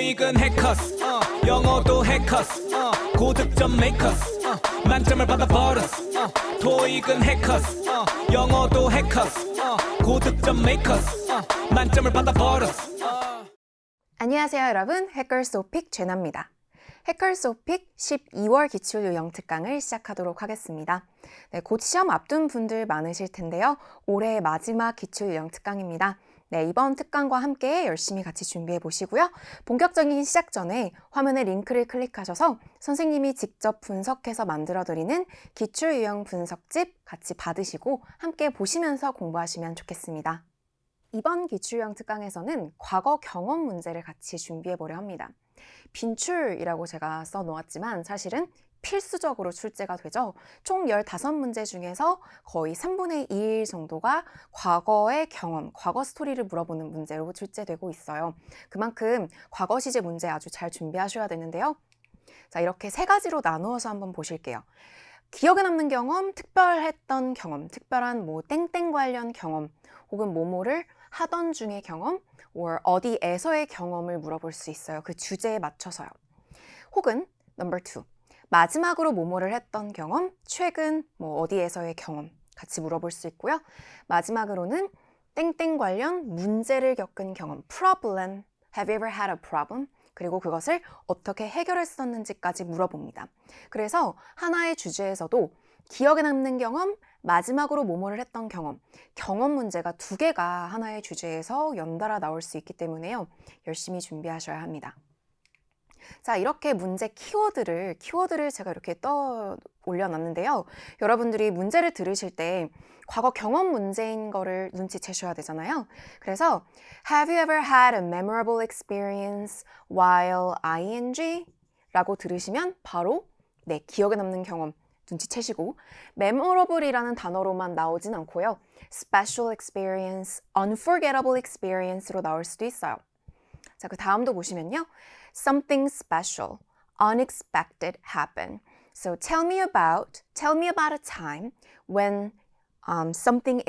토익은 해커스 영어도 해커스 고득점 메이커스 만점을 받아버렸어 토익은 해커스 영어도 해커스 고득점 메이커스 만점을 받아버렸어 안녕하세요 여러분, 해커스오픽 제나입니다. 해커스오픽 12월 기출요령 특강을 시작하도록 하겠습니다. 네, 곧 시험 앞둔 분들 많으실 텐데요. 올해의 마지막 기출요령 특강입니다. 네, 이번 특강과 함께 열심히 같이 준비해 보시고요. 본격적인 시작 전에 화면에 링크를 클릭하셔서 선생님이 직접 분석해서 만들어드리는 기출유형 분석집 같이 받으시고 함께 보시면서 공부하시면 좋겠습니다. 이번 기출유형 특강에서는 과거 경험 문제를 같이 준비해 보려 합니다. 빈출이라고 제가 써놓았지만 사실은 필수적으로 출제가 되죠. 총 15문제 중에서 거의 3분의 2 정도가 과거의 경험, 과거 스토리를 물어보는 문제로 출제되고 있어요. 그만큼 과거 시제 문제 아주 잘 준비하셔야 되는데요. 자, 이렇게 세 가지로 나누어서 한번 보실게요. 기억에 남는 경험, 특별했던 경험, 특별한 땡땡 관련 경험, 혹은 뭐뭐를 하던 중의 경험, or 어디에서의 경험을 물어볼 수 있어요. 그 주제에 맞춰서요. 혹은 number 2. 마지막으로 뭐뭐를 했던 경험, 최근 어디에서의 경험 같이 물어볼 수 있고요. 마지막으로는 땡땡 관련 문제를 겪은 경험, problem, have you ever had a problem? 그리고 그것을 어떻게 해결했었는지까지 물어봅니다. 그래서 하나의 주제에서도 기억에 남는 경험, 마지막으로 뭐뭐를 했던 경험, 경험 문제가 2개가 하나의 주제에서 연달아 나올 수 있기 때문에요. 열심히 준비하셔야 합니다. 자, 이렇게 문제 키워드를 제가 이렇게 올려놨는데요. 여러분들이 문제를 들으실 때 과거 경험 문제인 거를 눈치채셔야 되잖아요. 그래서 Have you ever had a memorable experience while ing? 라고 들으시면 바로 기억에 남는 경험 눈치채시고 memorable이라는 단어로만 나오진 않고요. special experience, unforgettable experience로 나올 수도 있어요. 자, 그 다음도 보시면요. Something special, unexpected happened. So tell me about a time when something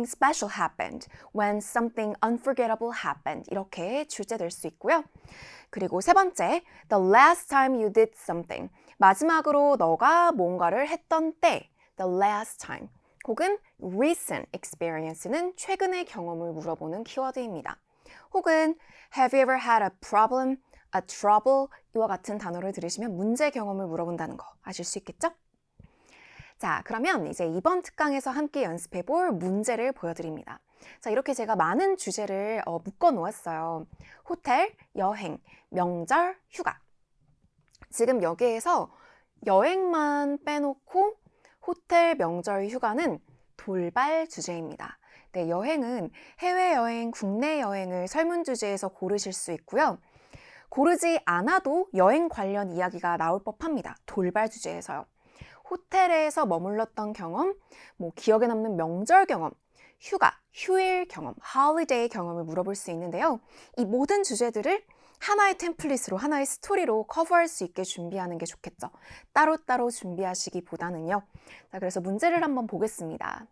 special happened, when something unforgettable happened. 이렇게 출제될 수 있고요. 그리고 세 번째, the last time you did something. 마지막으로 너가 뭔가를 했던 때, the last time. 혹은 recent experience는 최근의 경험을 물어보는 키워드입니다. 혹은 have you ever had a problem, a trouble 이와 같은 단어를 들으시면 문제 경험을 물어본다는 거 아실 수 있겠죠? 자, 그러면 이제 이번 특강에서 함께 연습해 볼 문제를 보여드립니다. 자, 이렇게 제가 많은 주제를 묶어 놓았어요. 호텔, 여행, 명절, 휴가. 지금 여기에서 여행만 빼놓고 호텔, 명절, 휴가는 돌발 주제입니다. 네, 여행은 해외여행, 국내 여행을 설문 주제에서 고르실 수 있고요. 고르지 않아도 여행 관련 이야기가 나올 법합니다. 돌발 주제에서요. 호텔에서 머물렀던 경험, 기억에 남는 명절 경험, 휴가, 휴일 경험, holiday 경험을 물어볼 수 있는데요. 이 모든 주제들을 하나의 템플릿으로, 하나의 스토리로 커버할 수 있게 준비하는 게 좋겠죠. 따로따로 준비하시기보다는요. 자, 그래서 문제를 한번 보겠습니다.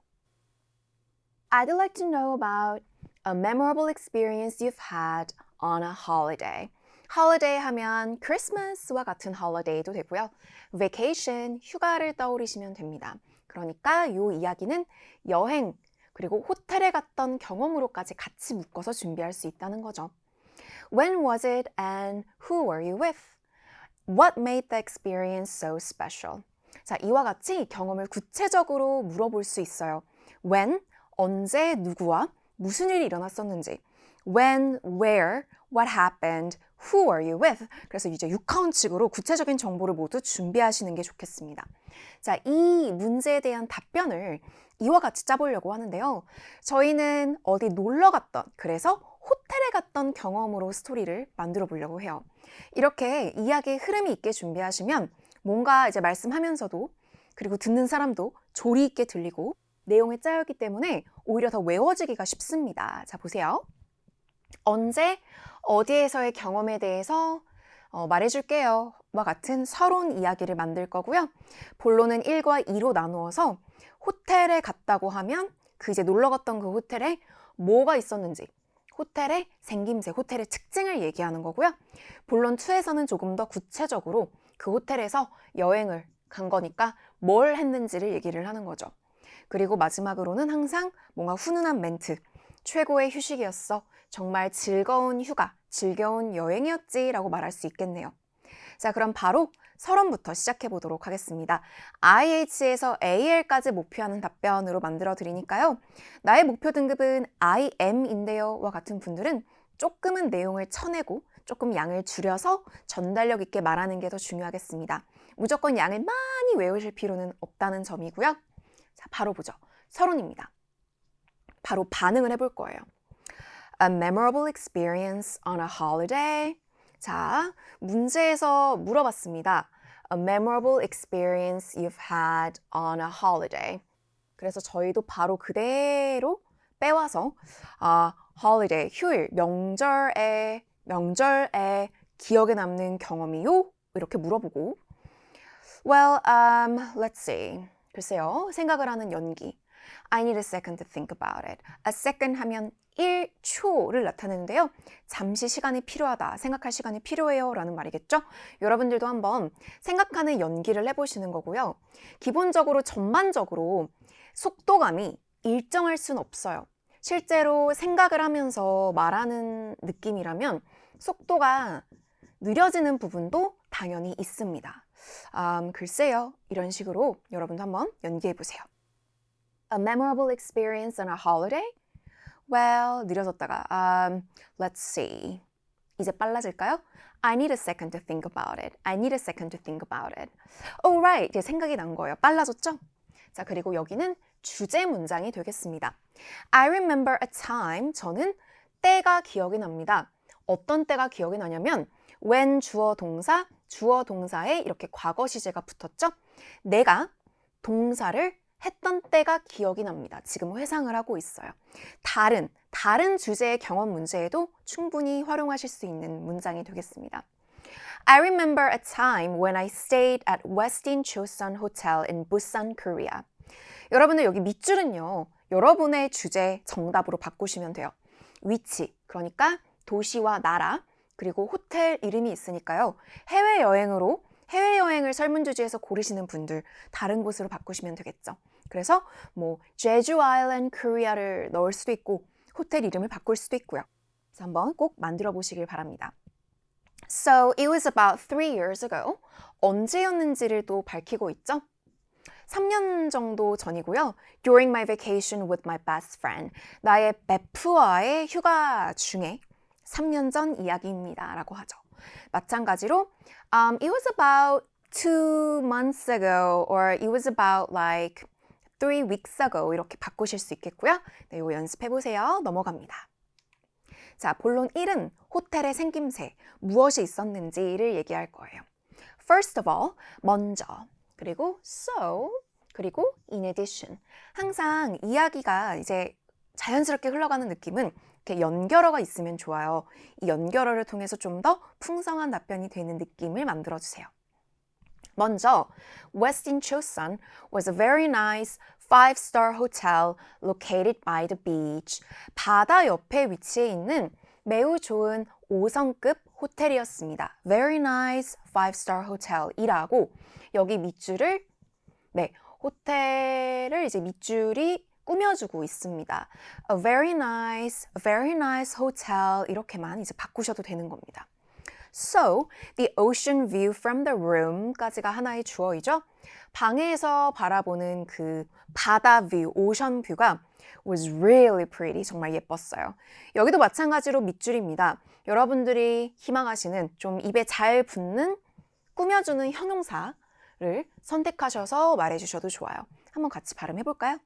I'd like to know about a memorable experience you've had on a holiday. holiday 하면 Christmas와 같은 holiday도 되고요. vacation, 휴가를 떠올리시면 됩니다. 그러니까 이 이야기는 여행, 그리고 호텔에 갔던 경험으로까지 같이 묶어서 준비할 수 있다는 거죠. When was it and who were you with? What made the experience so special? 자, 이와 같이 경험을 구체적으로 물어볼 수 있어요. When, 언제, 누구와, 무슨 일이 일어났었는지. When, where, what happened, who are you with? 그래서 이제 6카운트식으로 구체적인 정보를 모두 준비하시는 게 좋겠습니다. 자, 이 문제에 대한 답변을 이와 같이 짜보려고 하는데요. 저희는 어디 놀러 갔던, 그래서 호텔에 갔던 경험으로 스토리를 만들어 보려고 해요. 이렇게 이야기의 흐름이 있게 준비하시면 뭔가 이제 말씀하면서도 그리고 듣는 사람도 조리 있게 들리고 내용에 짜였기 때문에 오히려 더 외워지기가 쉽습니다. 자, 보세요. 언제, 어디에서의 경험에 대해서 말해줄게요. 와 같은 서론 이야기를 만들 거고요. 본론은 1과 2로 나누어서 호텔에 갔다고 하면 그 이제 놀러 갔던 그 호텔에 뭐가 있었는지, 호텔의 생김새, 호텔의 특징을 얘기하는 거고요. 본론 2에서는 조금 더 구체적으로 그 호텔에서 여행을 간 거니까 뭘 했는지를 얘기를 하는 거죠. 그리고 마지막으로는 항상 뭔가 훈훈한 멘트. 최고의 휴식이었어. 정말 즐거운 휴가, 즐거운 여행이었지 라고 말할 수 있겠네요. 자, 그럼 바로 서론부터 시작해 보도록 하겠습니다. IH에서 AL까지 목표하는 답변으로 만들어 드리니까요. 나의 목표 등급은 IM인데요 와 같은 분들은 조금은 내용을 쳐내고 조금 양을 줄여서 전달력 있게 말하는 게 더 중요하겠습니다. 무조건 양을 많이 외우실 필요는 없다는 점이고요. 자, 바로 보죠. 서론입니다. 바로 반응을 해볼 거예요. A memorable experience on a holiday. 자, 문제에서 물어봤습니다. A memorable experience you've had on a holiday. 그래서 저희도 바로 그대로 빼와서 holiday, 휴일, 명절에 기억에 남는 경험이요? 이렇게 물어보고 Well, let's see. 글쎄요, 생각을 하는 연기. I need a second to think about it. A second 하면 1초를 나타내는데요. 잠시 시간이 필요하다, 생각할 시간이 필요해요 라는 말이겠죠? 여러분들도 한번 생각하는 연기를 해보시는 거고요. 기본적으로 전반적으로 속도감이 일정할 수는 없어요. 실제로 생각을 하면서 말하는 느낌이라면 속도가 느려지는 부분도 당연히 있습니다. 글쎄요, 이런 식으로 여러분도 한번 연기해보세요. A memorable experience on a holiday? Well, 느려졌다가 let's see. 이제 빨라질까요? I need a second to think about it. I need a second to think about it. Alright, 이제 생각이 난 거예요. 빨라졌죠? 자, 그리고 여기는 주제 문장이 되겠습니다. I remember a time. 저는 때가 기억이 납니다. 어떤 때가 기억이 나냐면 when 주어 동사에 이렇게 과거 시제가 붙었죠? 내가 동사를 했던 때가 기억이 납니다. 지금 회상을 하고 있어요. 다른 주제의 경험 문제에도 충분히 활용하실 수 있는 문장이 되겠습니다. I remember a time when I stayed at Westin Chosun Hotel in Busan, Korea. 여러분들 여기 밑줄은요, 여러분의 주제 정답으로 바꾸시면 돼요. 위치, 그러니까 도시와 나라, 그리고 호텔 이름이 있으니까요. 해외여행을 설문조지에서 고르시는 분들 다른 곳으로 바꾸시면 되겠죠. 그래서 뭐 제주 아일랜드 코리아를 넣을 수도 있고 호텔 이름을 바꿀 수도 있고요. 그래서 한번 꼭 만들어 보시길 바랍니다. So it was about 3 years ago. 언제였는지를 또 밝히고 있죠. 3년 정도 전이고요. During my vacation with my best friend. 나의 베프와의 휴가 중에 3년 전 이야기입니다 라고 하죠. 마찬가지로 it was about 2 months ago or it was about like 3 weeks ago 이렇게 바꾸실 수 있겠고요. 네, 이거 연습해보세요. 넘어갑니다. 자, 본론 1은 호텔의 생김새, 무엇이 있었는지를 얘기할 거예요. First of all, 먼저, 그리고 so, 그리고 in addition. 항상 이야기가 이제 자연스럽게 흘러가는 느낌은 이렇게 연결어가 있으면 좋아요. 이 연결어를 통해서 좀 더 풍성한 답변이 되는 느낌을 만들어주세요. 먼저, Westin Chosun was a very nice 5-star hotel located by the beach. 바다 옆에 위치해 있는 매우 좋은 5성급 호텔이었습니다. Very nice 5-star hotel이라고 여기 밑줄을 호텔을 이제 밑줄이 꾸며주고 있습니다. A very nice hotel 이렇게만 이제 바꾸셔도 되는 겁니다. So, the ocean view from the room까지가 하나의 주어이죠. 방에서 바라보는 그 바다 뷰, 오션 뷰가 was really pretty. 정말 예뻤어요. 여기도 마찬가지로 밑줄입니다. 여러분들이 희망하시는 좀 입에 잘 붙는 꾸며주는 형용사를 선택하셔서 말해주셔도 좋아요. 한번 같이 발음해볼까요?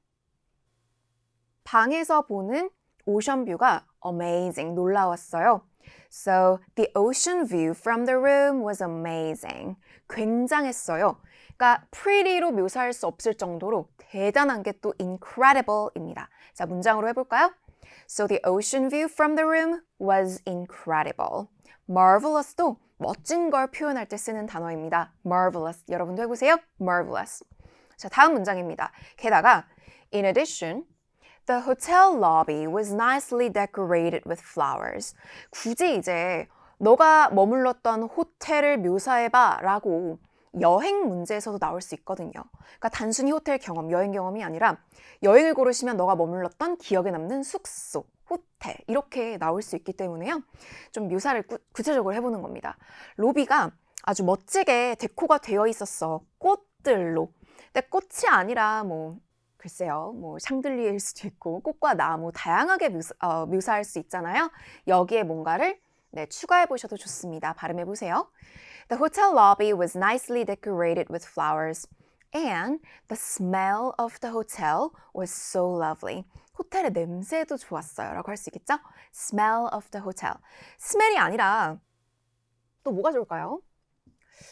방에서 보는 오션 뷰가 amazing, 놀라웠어요. So, the ocean view from the room was amazing. 굉장했어요. 그러니까 pretty로 묘사할 수 없을 정도로 대단한 게 또 incredible입니다. 자, 문장으로 해볼까요? So, the ocean view from the room was incredible. marvelous도 멋진 걸 표현할 때 쓰는 단어입니다. marvelous. 여러분도 해보세요. marvelous. 자, 다음 문장입니다. 게다가, in addition, The hotel lobby was nicely decorated with flowers. 굳이 이제 너가 머물렀던 호텔을 묘사해봐 라고 여행 문제에서도 나올 수 있거든요. 그러니까 단순히 호텔 경험, 여행 경험이 아니라 여행을 고르시면 너가 머물렀던 기억에 남는 숙소, 호텔 이렇게 나올 수 있기 때문에요. 좀 묘사를 구체적으로 해보는 겁니다. 로비가 아주 멋지게 데코가 되어 있었어. 꽃들로. 근데 꽃이 아니라 글쎄요, 샹들리에일 수도 있고 꽃과 나무 다양하게 묘사할 수 있잖아요. 여기에 뭔가를 추가해 보셔도 좋습니다. 발음해 보세요. The hotel lobby was nicely decorated with flowers and the smell of the hotel was so lovely. 호텔의 냄새도 좋았어요 라고 할 수 있겠죠? Smell of the hotel. 스멜이 아니라 또 뭐가 좋을까요?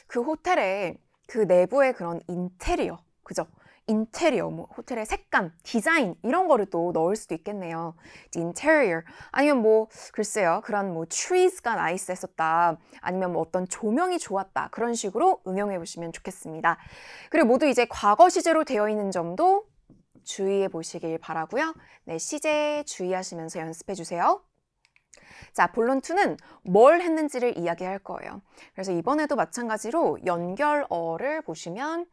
그 호텔의 그 내부의 그런 인테리어, 그죠? 인테리어, 호텔의 색감, 디자인 이런 거를 또 넣을 수도 있겠네요. interior 아니면 글쎄요 그런 trees가 나이스했었다 아니면 어떤 조명이 좋았다 그런 식으로 응용해 보시면 좋겠습니다. 그리고 모두 이제 과거 시제로 되어 있는 점도 주의해 보시길 바라고요. 네, 시제 주의하시면서 연습해 주세요. 자, 본론2는 뭘 했는지를 이야기할 거예요. 그래서 이번에도 마찬가지로 연결어를 보시면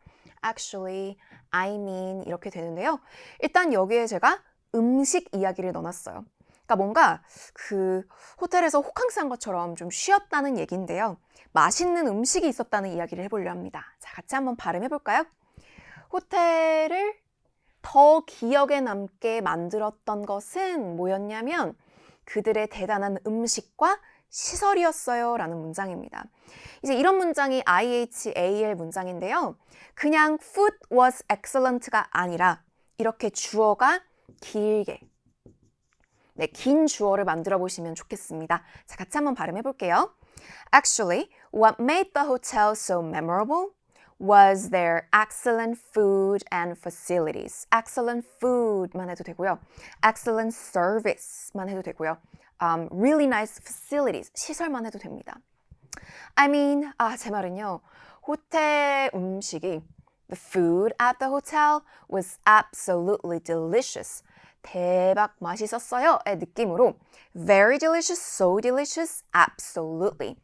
actually, I mean 이렇게 되는데요. 일단 여기에 제가 음식 이야기를 넣어놨어요. 그러니까 뭔가 그 호텔에서 호캉스 한 것처럼 좀 쉬었다는 얘기인데요. 맛있는 음식이 있었다는 이야기를 해보려 합니다. 자, 같이 한번 발음해 볼까요? 호텔을 더 기억에 남게 만들었던 것은 뭐였냐면 그들의 대단한 음식과 시설이었어요 라는 문장입니다. 이제 이런 문장이 IHAL 문장인데요. 그냥 food was excellent가 아니라 이렇게 주어가 길게 긴 주어를 만들어 보시면 좋겠습니다. 자, 같이 한번 발음해 볼게요. Actually, what made the hotel so memorable was their excellent food and facilities. Excellent food만 해도 되고요. Excellent service만 해도 되고요. Really nice facilities. 시설만 해도 됩니다. I mean, 제 말은요. 호텔 음식이 The food at the hotel was absolutely delicious. 대박 맛있었어요. 의 느낌으로 Very delicious, so delicious, absolutely.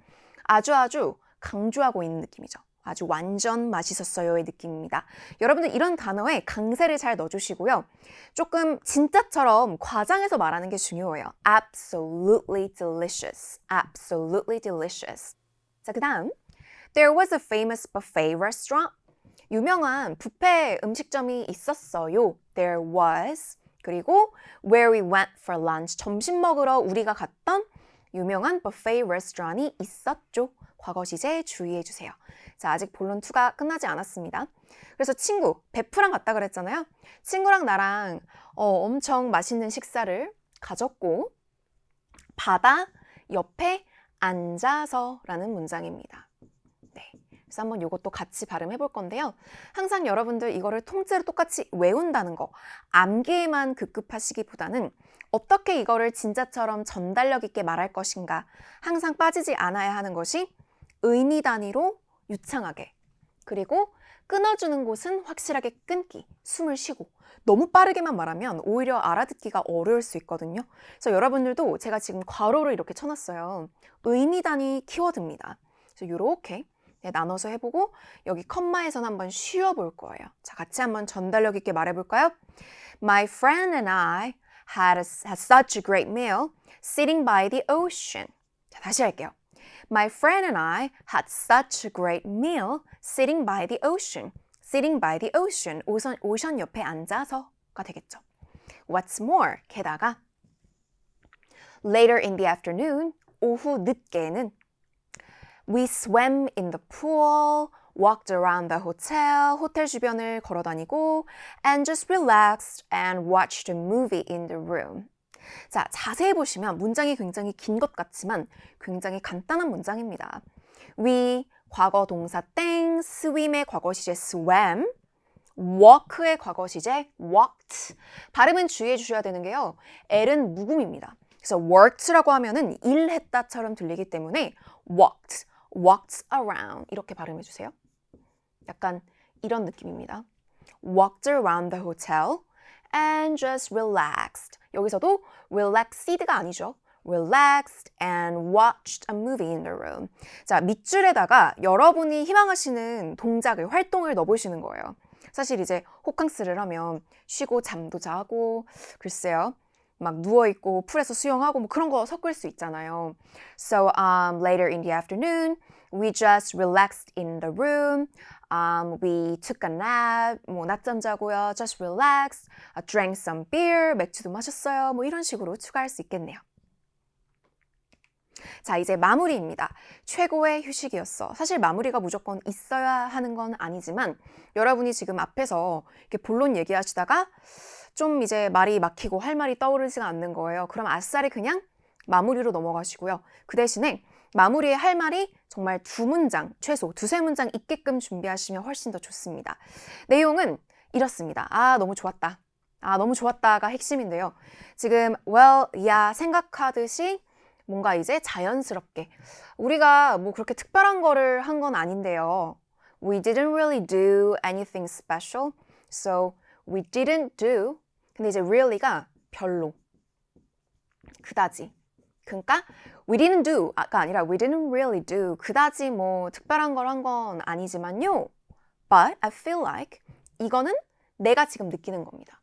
아주 강조하고 있는 느낌이죠. 아주 완전 맛있었어요의 느낌입니다. 여러분들 이런 단어에 강세를 잘 넣어주시고요. 조금 진짜처럼 과장해서 말하는 게 중요해요. Absolutely delicious. Absolutely delicious. 자, 그 다음 There was a famous buffet restaurant. 유명한 뷔페 음식점이 있었어요. There was. 그리고 where we went for lunch. 점심 먹으러 우리가 갔던 유명한 buffet restaurant이 있었죠. 과거 시제 주의해 주세요. 자, 아직 본론2가 끝나지 않았습니다. 그래서 친구, 베프랑 갔다 그랬잖아요. 친구랑 나랑 엄청 맛있는 식사를 가졌고 바다 옆에 앉아서 라는 문장입니다. 네, 그래서 한번 이것도 같이 발음해 볼 건데요. 항상 여러분들 이거를 통째로 똑같이 외운다는 거 암기에만 급급하시기보다는 어떻게 이거를 진짜처럼 전달력 있게 말할 것인가 항상 빠지지 않아야 하는 것이 의미 단위로 유창하게 그리고 끊어주는 곳은 확실하게 끊기, 숨을 쉬고 너무 빠르게만 말하면 오히려 알아듣기가 어려울 수 있거든요. 그래서 여러분들도 제가 지금 괄호를 이렇게 쳐놨어요. 의미 단위 키워드입니다. 그래서 이렇게 나눠서 해보고 여기 컴마에선 한번 쉬어볼 거예요. 자, 같이 한번 전달력 있게 말해볼까요? My friend and I had such a great meal sitting by the ocean. 자, 다시 할게요. My friend and I had such a great meal sitting by the ocean. Sitting by the ocean. 오션 옆에 앉아서가 되겠죠. What's more, 게다가 Later in the afternoon, 오후 늦게는 We swam in the pool, walked around the hotel, 호텔 주변을 걸어다니고 and just relaxed and watched a movie in the room. 자, 자세히 보시면 문장이 굉장히 긴 것 같지만 굉장히 간단한 문장입니다. We, 과거 동사 땡, swim의 과거 시제 swam, walk의 과거 시제 walked. 발음은 주의해 주셔야 되는 게요. L은 묵음입니다. 그래서 worked라고 하면은 일했다처럼 들리기 때문에 walked around 이렇게 발음해 주세요. 약간 이런 느낌입니다. Walked around the hotel and just relaxed. 여기서도 relaxed가 아니죠. relaxed and watched a movie in the room. 자, 밑줄에다가 여러분이 희망하시는 동작을, 활동을 넣어보시는 거예요. 사실 이제 호캉스를 하면 쉬고 잠도 자고, 글쎄요. 막 누워있고 풀에서 수영하고 뭐 그런 거 섞을 수 있잖아요. So later in the afternoon, we just relaxed in the room. We took a nap. 뭐 낮잠 자고요. Just relaxed. Drank some beer. 맥주도 마셨어요. 뭐 이런 식으로 추가할 수 있겠네요. 자, 이제 마무리입니다. 최고의 휴식이었어. 사실 마무리가 무조건 있어야 하는 건 아니지만 여러분이 지금 앞에서 이렇게 본론 얘기하시다가 좀 이제 말이 막히고 할 말이 떠오르지가 않는 거예요. 그럼 아싸리 그냥 마무리로 넘어가시고요. 그 대신에 마무리에 할 말이 정말 2문장, 최소 2-3문장 있게끔 준비하시면 훨씬 더 좋습니다. 내용은 이렇습니다. 너무 좋았다. 너무 좋았다가 핵심인데요. 지금 well, yeah 생각하듯이 뭔가 이제 자연스럽게 우리가 뭐 그렇게 특별한 거를 한 건 아닌데요. We didn't really do anything special. So we didn't do. 근데 이제 really가 별로. 그다지. 그러니까 we didn't do가 아니라 we didn't really do. 그다지 뭐 특별한 걸 한 건 아니지만요. But I feel like 이거는 내가 지금 느끼는 겁니다.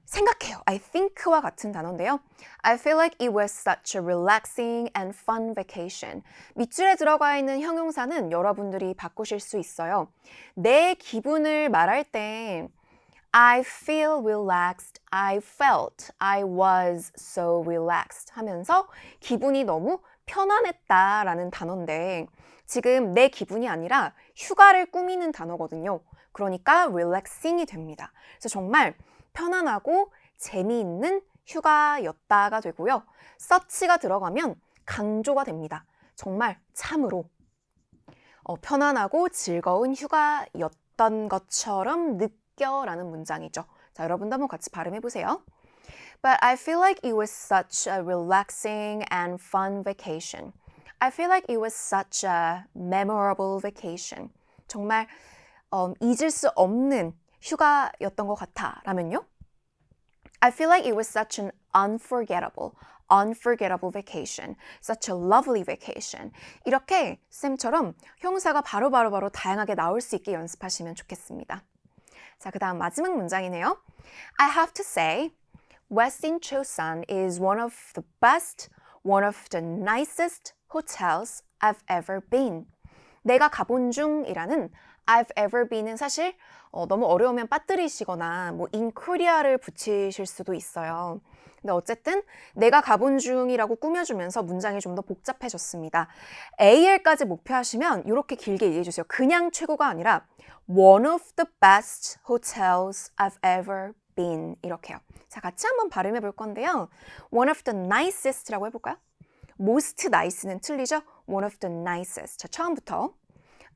생각해요. I think와 같은 단어인데요. I feel like it was such a relaxing and fun vacation. 밑줄에 들어가 있는 형용사는 여러분들이 바꾸실 수 있어요. 내 기분을 말할 때 I feel relaxed, I felt, I was so relaxed 하면서 기분이 너무 편안했다라는 단어인데 지금 내 기분이 아니라 휴가를 꾸미는 단어거든요. 그러니까 relaxing이 됩니다. 그래서 정말 편안하고 재미있는 휴가였다가 되고요. such가 들어가면 강조가 됩니다. 정말 참으로 편안하고 즐거운 휴가였던 것처럼 느껴라는 문장이죠. 자, 여러분도 한번 같이 발음해 보세요. But I feel like it was such a relaxing and fun vacation. I feel like it was such a memorable vacation. 정말 잊을 수 없는 휴가였던 것 같아 라면요. I feel like it was such an unforgettable vacation. Such a lovely vacation. 이렇게 쌤처럼 형용사가 바로 다양하게 나올 수 있게 연습하시면 좋겠습니다. 자, 그 다음 마지막 문장이네요. I have to say, West in Chosun is one of the best, one of the nicest hotels I've ever been. 내가 가본 중이라는 I've ever been은 사실 너무 어려우면 빠뜨리시거나 뭐 in Korea를 붙이실 수도 있어요. 근데 어쨌든 내가 가본 중이라고 꾸며주면서 문장이 좀 더 복잡해졌습니다. AL까지 목표하시면 이렇게 길게 얘기해주세요. 그냥 최고가 아니라 one of the best hotels I've ever been 이렇게요. 자, 같이 한번 발음해 볼 건데요. one of the nicest라고 해볼까요? most nice는 틀리죠? one of the nicest. 자, 처음부터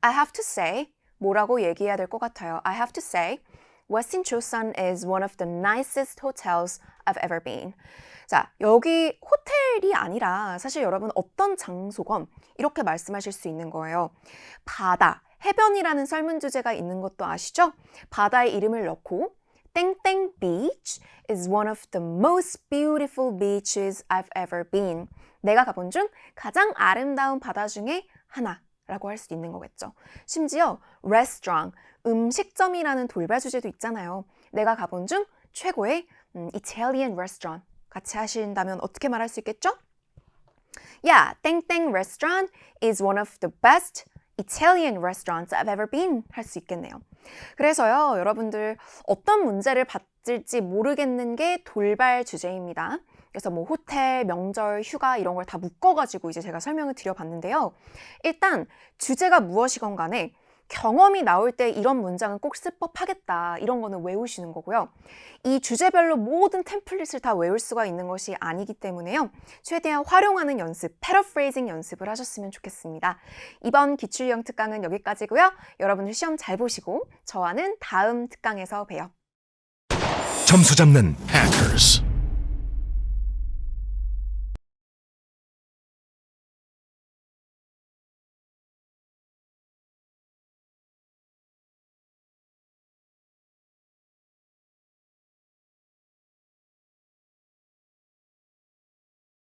I have to say 뭐라고 얘기해야 될 것 같아요. I have to say, West in Chosun is one of the nicest hotels I've ever been. 자, 여기 호텔이 아니라 사실 여러분 어떤 장소건 이렇게 말씀하실 수 있는 거예요. 바다, 해변이라는 설문 주제가 있는 것도 아시죠? 바다의 이름을 넣고 땡땡 beach is one of the most beautiful beaches I've ever been. 내가 가본 중 가장 아름다운 바다 중에 하나. 라고 할 수 있는 거겠죠. 심지어 restaurant, 음식점이라는 돌발 주제도 있잖아요. 내가 가본 중 최고의 Italian restaurant 같이 하신다면 어떻게 말할 수 있겠죠? Yeah, 땡땡 restaurant is one of the best Italian restaurants I've ever been 할 수 있겠네요. 그래서요, 여러분들 어떤 문제를 받을지 모르겠는 게 돌발 주제입니다. 그래서 뭐 호텔, 명절, 휴가 이런 걸 다 묶어가지고 이제 제가 설명을 드려봤는데요. 일단 주제가 무엇이건 간에 경험이 나올 때 이런 문장은 꼭 쓸 법하겠다. 이런 거는 외우시는 거고요. 이 주제별로 모든 템플릿을 다 외울 수가 있는 것이 아니기 때문에요. 최대한 활용하는 연습, 패러프레이징 연습을 하셨으면 좋겠습니다. 이번 기출형 특강은 여기까지고요. 여러분들 시험 잘 보시고 저와는 다음 특강에서 봬요. 점수 잡는 Hackers.